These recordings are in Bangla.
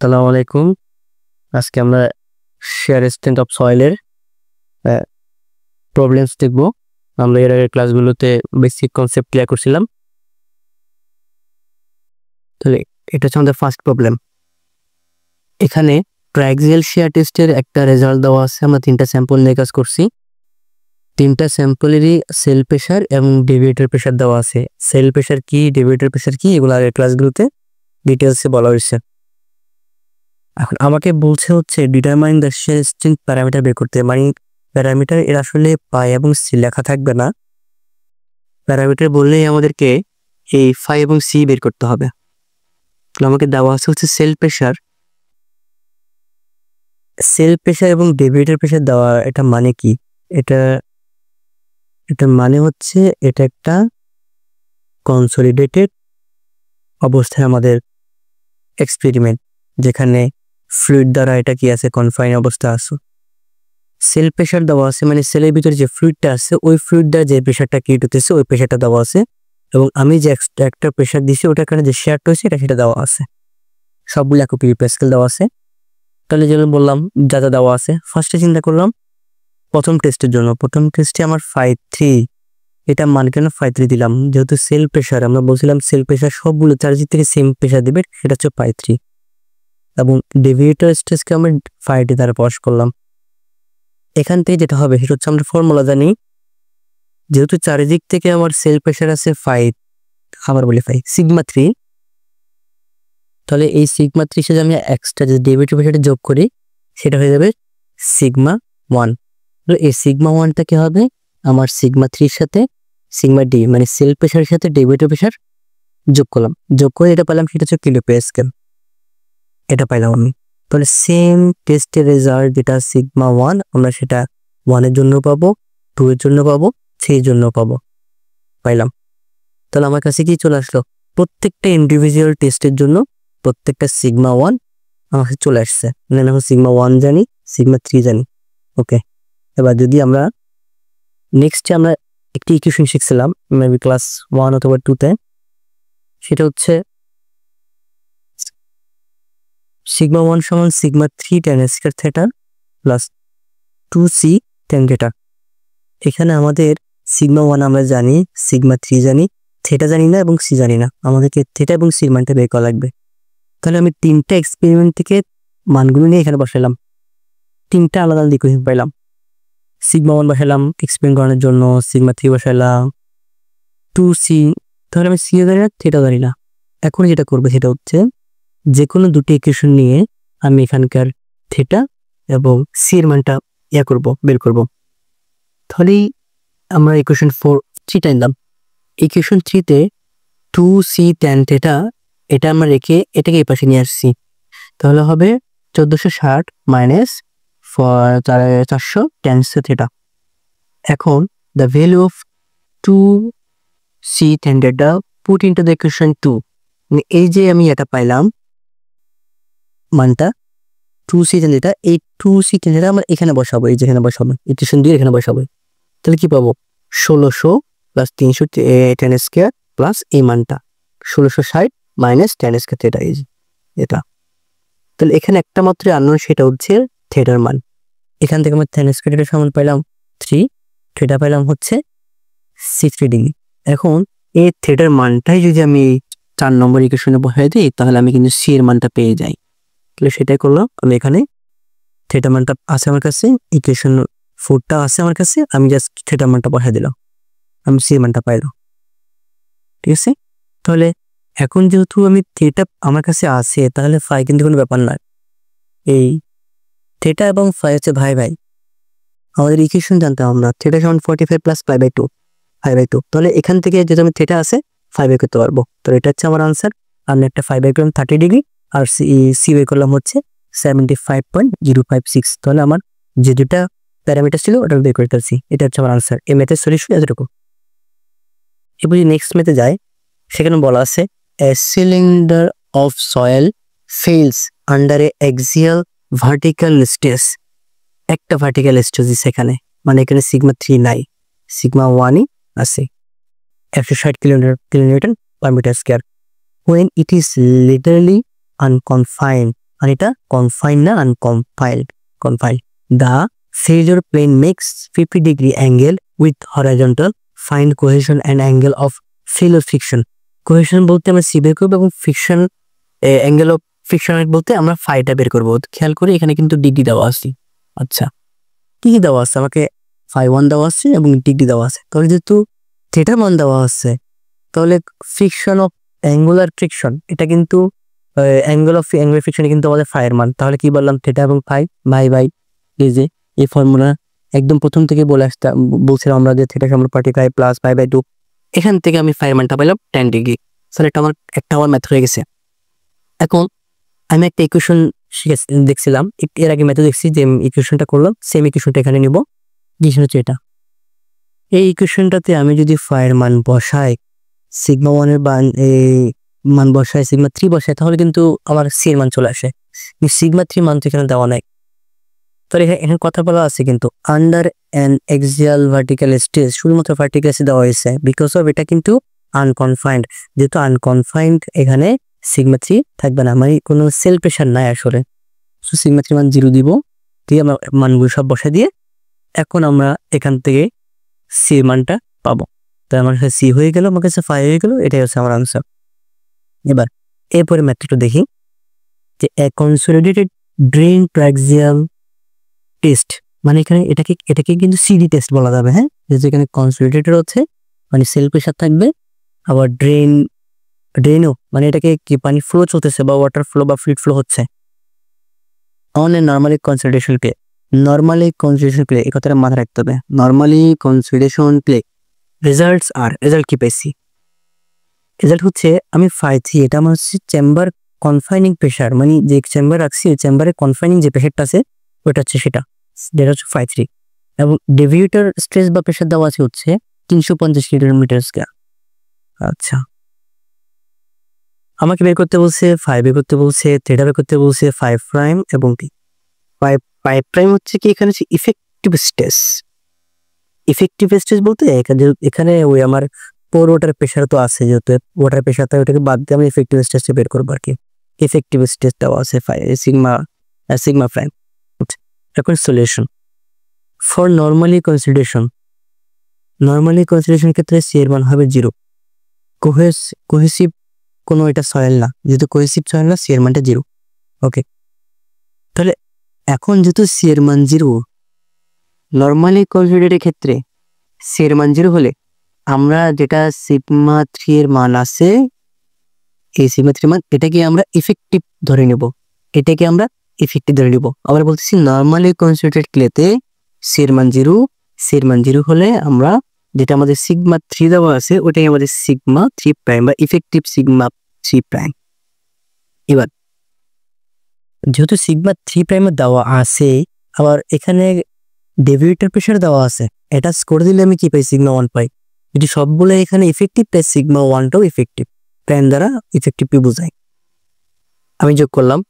আসসালামু আলাইকুম। আজকে আমরা শেয়ার স্ট্রেংথ অফ সয়েলের প্রবলেমস দেখব। আমরা এর আগের ক্লাসগুলোতে বেসিক কনসেপ্ট ক্লিয়ার করছিলাম। তাহলে এটা হচ্ছে আমাদের ফার্স্ট প্রবলেম। এখানে ট্রাইক্সিয়াল শেয়ার টেস্টের একটা রেজাল্ট দেওয়া আছে। আমরা 3টা স্যাম্পল নিয়ে কাজ করছি। 3টা স্যাম্পলেরই সেল প্রেশার এবং ডেভিয়েটর প্রেশার দেওয়া আছে। সেল প্রেশার কি, ডেভিয়েটর প্রেশার কি, এগুলো আগের ক্লাসগুলোতে ডিটেলসে বলা হয়েছে। এখন আমাকে বলছে হচ্ছে determine the share strength parameter বের করতে। মানে প্যারামিটার এর আসলে পাই এবং সি লেখা থাকবে না। প্যারামিটার বললেই আমাদেরকে এই ফাই এবং সি বের করতে হবে। আমাকে দেওয়া আছে হচ্ছে সেল প্রেশার এবং ডেভিয়েটর প্রেশার দেওয়া। এটা মানে কি? এটা মানে হচ্ছে এটা একটা কনসলিডেটেড অবস্থায় আমাদের এক্সপেরিমেন্ট, যেখানে ফ্লুইড দ্বারা এটা কি আছে, কনফাইন অবস্থা আছে। সেল প্রেশার দেওয়া আছে, মানে সেলের ভিতরে যে ফ্লুইডটা আছে ওই ফ্লুইড দ্বারা যে প্রেশারটা ক্রিয়েট হতেছে ওই প্রেশারটা দেওয়া আছে, এবং আমি যে একটা প্রেশার দিছি ওটার কারণে যে শেয়ারটা হয়েছে সেটা দেওয়া আছে। সবগুলো একই প্যাসকেল দেওয়া আছে। তাহলে যেন বললাম যা যা দেওয়া আছে, ফার্স্টে চিন্তা করলাম প্রথম টেস্টের জন্য। প্রথম টেস্টে আমার 5.3, এটা মান কেন 5.3 দিলাম? যেহেতু সেল প্রেশার, আমরা বলছিলাম সেল প্রেশার সবগুলো চার্জের থেকে সেম প্রেশার দিবে, সেটা হচ্ছে 5.3। এবং ডেভিয়েটর স্ট্রেসকে আমরা 5 দ্বারা পাস করলাম। এখান থেকে যেটা হবে সেটা হচ্ছে আমরা ফর্মুলা জানি, যেহেতু চারিদিক থেকে আমার সেল প্রেশার আছে 5, আবার বলি 5 সিগমা 3, তাহলে এই সিগমা 3 সাথে আমি এক্সট্রা যে ডেভিয়েটর প্রেশারটা যোগ করি সেটা হয়ে যাবে সিগমা 1। তো এই সিগমা 1টা কি হবে? আমার সিগমা 3 সাথে সিগমা ডি, মানে সেল প্রেশারের সাথে ডেভিয়েটর প্রেশার যোগ করলাম, যোগ করে এটা পেলাম সেটা হচ্ছে কিলো প্যাসকেল। এটা পাইলাম আমি। তাহলে সেম টেস্টের রেজাল্ট যেটা সিগমা 1, আমরা সেটা 1 এর জন্য পাবো, 2 এর জন্য পাবো, 3 এর জন্য পাবো, পাইলাম। তাহলে আমার কাছে কি চলে আসলো? প্রত্যেকটা ইন্ডিভিজুয়াল টেস্টের জন্য প্রত্যেকটা সিগমা 1 আমার কাছে চলে আসছে। মানে এখন সিগমা 1 জানি, সিগমা 3 জানি। ওকে, এবার যদি আমরা নেক্সটে আমরা একটি ইকুয়েশন শিখছিলাম মেবি ক্লাস 1 অথবা 2তে, সেটা হচ্ছে সিগমা 1 সমান sigma 3 tan square theta plus 2c tan theta. এখানে আমাদের সিগমা 1 আমরা জানি, সিগমা 3 জানি, থিটা জানি না এবং সি জানি না। আমাদেরকে থিটা এবং সির মানটা বের করা লাগবে। তাহলে আমি 3টা এক্সপেরিমেন্ট থেকে মানগুলো নিয়ে এখানে বসাইলাম, 3টা আলাদা আলাদা ইকুয়েশন পাইলাম। সিগমা 1 বসাইলাম এক্সপেরিমেন্ট করানোর জন্য, সিগমা 3 বসাইলাম, 2c। তাহলে আমি সিও জানি না, থিটা জানি না। এখন যেটা করবো সেটা হচ্ছে যে কোনো দুটি ইকুয়েশন নিয়ে আমি এখানকার থিটা এবং সি এর মানটা বের করব। তাহলেই আমরা ইকুয়েশন 3টা নিলাম। ইকুয়েশন 3তে 2c tan থিটা এটা আমরা রেখে এটাকে এই পাশে নিয়ে আসছি। তাহলে হবে 1460 মাইনাস 400 tan থিটা। এখন the value of 2c tan theta put into the equation 2। এই যে আমি এটা পাইলাম মানটা 2c tan থিটা, এই 2c tan থিটা আমরা এখানে বসাবো, এই যেখানে বসাবো ইকুয়েশন 2 এখানে বসাবো। তাহলে কি পাবো? 1600 প্লাস 300 tan স্কয়ার প্লাস এই মানটা 1660 মাইনাস tan স্কয়ার থিটা, এই যে এটা। তাহলে এখানে একটা মাত্র আননোন, সেটা হচ্ছে থিটার মান। এখান থেকে আমরা tan স্কয়ার থিটার সমান পাইলাম 3, থিটা পাইলাম হচ্ছে 60 ডিগ্রি। এখন এই থিটার মানটাই যদি আমি 4 নম্বর ইকুয়েশনে বসাই দিই তাহলে আমি কিন্তু সি এর মানটা পেয়ে যাই। তাহলে সেটাই করলাম। আমি এখানে থিটা মানটা আছে আমার কাছে, ইকুয়েশন 4টা আছে আমার কাছে, আমি জাস্ট থিটা মানটা বসাই দিলাম, আমি সি এর মানটা পাইলাম। ঠিক আছে? তাহলে এখন যেহেতু আমি থিটা আমার কাছে আছে, তাহলে ফাই কিন্তু কোনো ব্যাপার নয়। এই থিটা এবং ফাই হচ্ছে ভাই ভাই। আমাদের ইকুয়েশন জানতাম আমরা, থিটা সমান 45 প্লাস 5/2, 5/2। তাহলে এখান থেকে যেহেতু আমি থিটা আছে 5 বের করতে পারবো। তো এটা হচ্ছে আমার আনসার। আমি একটা 5 বের করলাম 30 ডিগ্রি, আর সি বের করলাম হচ্ছে 75.056। তাহলে আমার যে দুটা প্যারামিটার ছিল ওটা বের করে ফেলছি। এটা হচ্ছে আমার আনসার। এই ম্যাথের সলিউশন এতটুকু। এবার যদি নেক্সট ম্যাথে যায়, সেখানে বলা আছে a cylinder of soil fails under a axial vertical stress. একটা ভার্টিক্যাল স্ট্রেস সেখানে, মানে এখানে সিগমা 3 নাই, সিগমা 1ই আছে, 160 kilonewton per metre square. When it is literally unconfined আর এটা কনফাইন না, unconfined. Confined. The failure plane makes 50 degree angle with horizontal, find cohesion and angle of failure friction. Cohesion বলতে আমরা সি বের করবো এবং ফিকশন অ্যাঙ্গেল অফ ফিকশন বলতে আমরা ফাইটা বের করবো। খেয়াল করে এখানে কিন্তু ডিগ্রি দেওয়া আছে। আচ্ছা, কি কি দেওয়া আছে? আমাকে ফাই 1 দেওয়া আছে এবং ডিগ্রি দেওয়া আছে। তাহলে যেহেতু থিটা মান দেওয়া আছে, তাহলে ফিকশন অফ অ্যাঙ্গুলার ফ্রিকশন, এটা কিন্তু অ্যাঙ্গেল অফ অ্যাঙ্গুলার ফ্রিকশন কিন্তু আমাদের ফাইয়ের মান। তাহলে কি বললাম? থিটা এবং ফাই বাই এই যে এই ফর্মুলা একদম প্রথম থেকে বলছিলাম আমরা যে থিটা সমানুপাতিক ফাই প্লাস পাই বাই 2। এখান থেকে আমি ফাইয়ের মানটা পেলাম 10 ডিগ্রি। তাহলে এটা আমার ম্যাথ হয়ে গেছে। এখন আমি একটা ইকুয়েশন দেখছিলাম, এর আগে ম্যাথে দেখছি যে ইকুয়েশনটা করলাম, সেম ইকুয়েশনটা এখানে নিব। ইকুয়েশন হচ্ছে এটা। এই ইকুয়েশনটাতে আমি যদি ফাইয়ের মান বসাই, সিগমা 1 এর মান বসাই, সিগমা 3 বসাই, তাহলে কিন্তু আমার সি এর মান চলে আসে। সিগমা 3 মান তো এখানে দেওয়া নাই। তাহলে এখানে কথা বলা আছে কিন্তু under an axial vertical stage, শুধুমাত্র ভার্টিক্যাল স্টেজ দেওয়া হয়েছে, বিকজ অফ এটা কিন্তু আনকনফাইন্ড। যেহেতু আনকনফাইন্ড, এখানে সিগমা 3 থাকবে না, মানে কোনো সেল প্রেশার নাই আসলে। সো সিগমা 3 মান 0 দিব, দিয়ে আমরা মানগুলো সব বসা দিয়ে এখন আমরা এখান থেকে সি মানটা পাবো। তো আমার কাছে সি হয়ে গেল, আমার কাছে ফাই হয়ে গেল, এটাই হচ্ছে আমার আনসার। এবার এরপরে ম্যাথটা দেখি যে কনসলিডেটেড ড্রেন ট্রাক্সিয়াল টেস্ট, মানে এটাকে কিন্তু সিডি টেস্ট বলা যাবে। হ্যাঁ, যেখানে কনসলিডেটেড হচ্ছে মানে সেল প্রেশার থাকবে, আবার ড্রেনও মানে এটাকে কি পানি ফ্লো চলতেছে বা ওয়াটার ফ্লো বা ফ্লুইড ফ্লো হচ্ছে on a normally consolidation play. Normally consolidation play, এই কথাটা মাথায় রাখতে হবে। নর্মালি কনসলিডেশন প্লে রেজাল্ট কি পাইছি? রেজাল্ট হচ্ছে আমি ফাই 3, এটা আমার হচ্ছে চেম্বার কনফাইনিং প্রেশার, মানে যে চেম্বার রাখছি ওই চেম্বারে কনফাইনিং যে প্রেশারটা আছে ওটা হচ্ছে যেটা হচ্ছে ফাই 3, এবং ডেভিয়েটর স্ট্রেস বা প্রেশার দেওয়া আছে হচ্ছে 350 কিলোমিটার স্কয়ার। আচ্ছা, আমাকে বের করতে বলছে ফাই বের করতে বলছে, থিটা বের করতে বলছে, 5 প্রাইম এবং কি 5 প্রাইম হচ্ছে কি এখানে হচ্ছে ইফেক্টিভ স্ট্রেস। ইফেক্টিভ স্ট্রেস বলতে এখানে ওই আমার পোর ওয়াটার প্রেশার তো আছে, যেহেতু ওয়াটার প্রেশারটা ওটাকে বাদ দিয়ে আমি ইফেক্টিভ স্ট্রেসটা বের করবো আর কি। ইফেক্টিভ স্ট্রেস দেওয়া আছে সিগমা প্রাইম। এখন সলিউশন ফর নর্মালি কনসিডারেশন ক্ষেত্রে সি এর মান হবে 0। কোহেসিভ কোনো এটা সয়েল না, যেহেতু কোহেসিভ সয়েল না, সি এর মানটা 0। ওকে, তাহলে এখন যেহেতু সি এর মান 0, নর্মালি কনসিডারেটের ক্ষেত্রে সি এর মান 0 হলে আমরা যেটা সিগমা 3 এর মান আছে, এই সিগমা 3 মান এটাকে আমরা ইফেক্টিভ ধরে নেব। আবার বলতেছি নর্মালি কনসিডারেটেড ক্লেতে সি এর মান 0 হলে আমরা যেটা আমাদের সিগমা 3 দেওয়া আছে ওটাই আমাদের সিগমা 3 প্রাইম বা ইফেক্টিভ সিগমা 3 প্রাইম। এবার যেহেতু সিগমা 3 প্রাইমে দেওয়া আছে, আবার এখানে ডেভিয়েটর প্রেশার দেওয়া আছে, এটা স্কোর দিলে আমি কি পাই? সিগমা 1 পাই। যদি সবগুলো এখানে ইফেক্টিভ প্লাস সিগমা 1টাও ইফেক্টিভ, প্রাইম দ্বারা ইফেক্টিভলি বোঝাই। আমি যোগ করলাম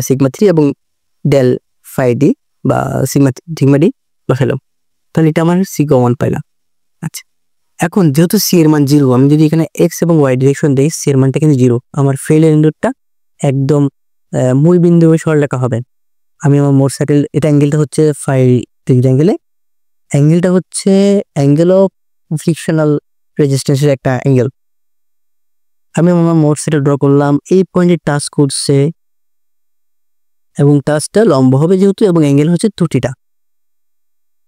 সিগমা 3 এবং ডেল ফাই ডি বা সিগমা ডি বসালাম, তাহলে এটা আমার সিগমা 1 পাইলাম। আচ্ছা, এখন যেহেতু সি এর মান 0, আমি যদি এখানে এক্স এবং ওয়াই ডিরেকশন দিই, সি এর মানটা কিন্তু 0। আমার ফেল এন্ডটা একদম মূল বিন্দু সরলরেখা হবে। আমি আমার মোট সার্কেল, এটা অ্যাঙ্গেলটা হচ্ছে 5 ডিগ্রি অ্যাঙ্গেলটা হচ্ছে অ্যাঙ্গেল অফ ফ্রিকশনাল রেজিস্ট্যান্সের একটা অ্যাঙ্গেল। আমি আমার মোট সার্কেল ড্র করলাম, এই পয়েন্টে টাচ করছে এবং টাচটা লম্ব হবে যেহেতু, এবং অ্যাঙ্গেল হচ্ছে 2θ।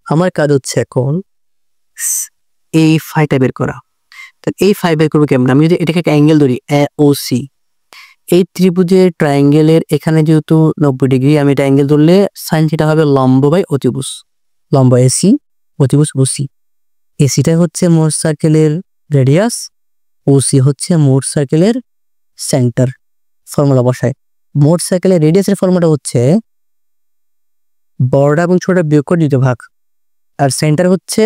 আমার কাজ হচ্ছে এখন এই ফাইটা বের করা। এই ফাই বের করবো কেমন? আমি যদি এটাকে একটা অ্যাঙ্গেল ধরি OC, এই ত্রিভুজের ট্রায়াঙ্গেলের এখানে যেহেতু 90 ডিগ্রি, আমি এটা অ্যাঙ্গেল ধরলে সাইন থিটা হবে লম্ব বাই অতিভুজ, লম্ব AC, অতিভুজ OC। এসিটা হচ্ছে মোট সার্কেলের রেডিয়াস, OC হচ্ছে মোট সার্কেলের সেন্টার। ফর্মুলা বসায়, মোট সার্কেলের রেডিয়াসের ফর্মুলা হচ্ছে বড়টা এবং ছোটটা বিয়োগ করে 2 ভাগ, আর সেন্টার হচ্ছে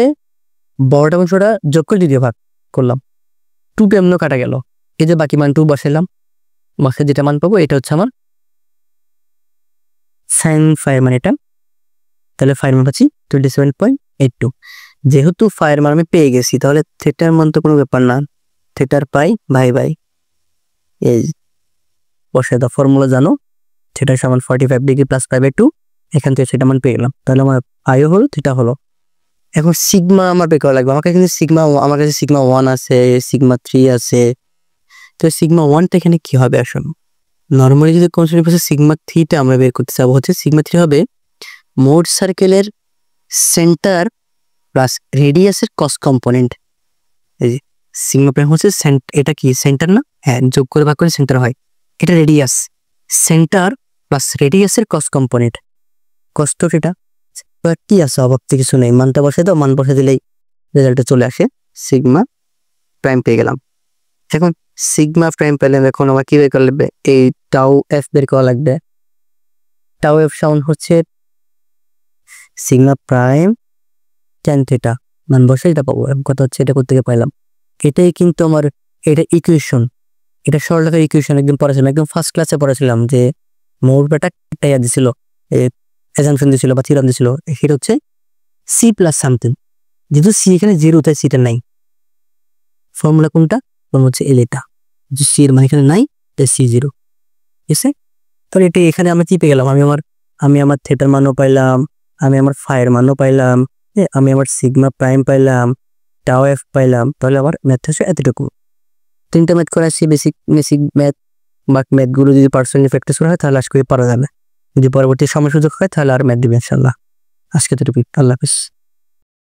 বড়টা এবং ছোটটা যোগ করে 2 ভাগ করলাম। 2 এমন কাটা গেল, এই যে বাকি মান 2 বসাইলাম, মাসে যেটা মান পাবো এটা হচ্ছে আমার সাইন ফাইয়ের মান এটা। তাহলে ফাইয়ের মান পাচ্ছি 27.82। যেহেতু ফাইয়ের মান আমি পেয়ে গেছি, তাহলে থিটার মান তো কোনো ব্যাপার না, থিটার পাই বাই এই বসে দাও, ফর্মুলা জানো, থিটা সমান 45 ডিগ্রি প্লাস π/2, এখান থেকে সেটা মান পেয়ে গেলাম। তাহলে আমার আইও হলো থিটা হলো। এখন সিগমা আমার বের করা লাগবে। আমার কাছে কিন্তু আমার কাছে সিগমা 1 আছে, সিগমা 3 আছে। তো সিগমা 1টা এখানে কি হবে আসলে? নরমালি যদি কনসেপ্ট আছে সিগমা 3টা আমরা বের করতে চাবো, হচ্ছে সিগমা 3 হবে মোট সার্কেলের সেন্টার প্লাস রেডিয়াসের কস কম্পোনেন্ট। এই যে সিগমা প্রাইম হচ্ছে এটা কি সেন্টার না? হ্যাঁ, যোগ করে ভাগ করে সেন্টার হয়। এটা রেডিয়াস, সেন্টার প্লাস রেডিয়াসের কস কম্পোনেন্ট, কস তো এটা কি আছে, অভাব তো কিছু নেই, মানটা বসে দাও, মান বসে দিলেই রেজাল্টটা চলে আসে। সিগমা প্রাইম পেয়ে গেলাম। এখন সিগমা প্রাইম পেলাম, এখন আমার কি বের করা লাগবে? এই টাউ এফ বের করা লাগবে। টাউ এফ সমান হচ্ছে সিগমা প্রাইম ট্যান থিটা, মান বসে এটা পাবো। কথা হচ্ছে এটা কোথা থেকে পাইলাম? এটাই কিন্তু আমার এটা ইকুয়েশন, এটা সরলরেখার ইকুয়েশন একদম পড়াছিলাম, একদম ফার্স্ট ক্লাসে পড়াছিলাম যে মৌলটা টাইয়া দিছিল, অ্যাজাম্পশন দিছিল বা থিওরাম দিছিল, সেটা হচ্ছে সি প্লাস সামথিং। যেহেতু সি এখানে জিরো, তাই সিটা নাই। ফর্মুলা কোনটা? ফর্মুলা হচ্ছে এল, এটা সি এর মানে এখানে নাই, তাই সি জিরো। ঠিক আছে, তাহলে এটা এখানে আমরা কি পেয়ে গেলাম? আমি আমার থিটার মানও পাইলাম, আমি আমার ফাইয়ের মানও পাইলাম, আমি আমার সিগমা প্রাইম পাইলাম, টাও এফ পাইলাম। তাহলে আমার ম্যাথ হচ্ছে এতটুকু। 3টা ম্যাথ করা আসছে, বেসিক ম্যাথ বা ম্যাথগুলো যদি পার্সোনালি প্র্যাকটিস করা হয় তাহলে আজকে পারা যাবে। যদি পরবর্তী সময় সুযোগ হয় তাহলে আর ম্যাথ দিবে ইনশাল্লাহ। আজকে তো আল্লাহ হাফেজ।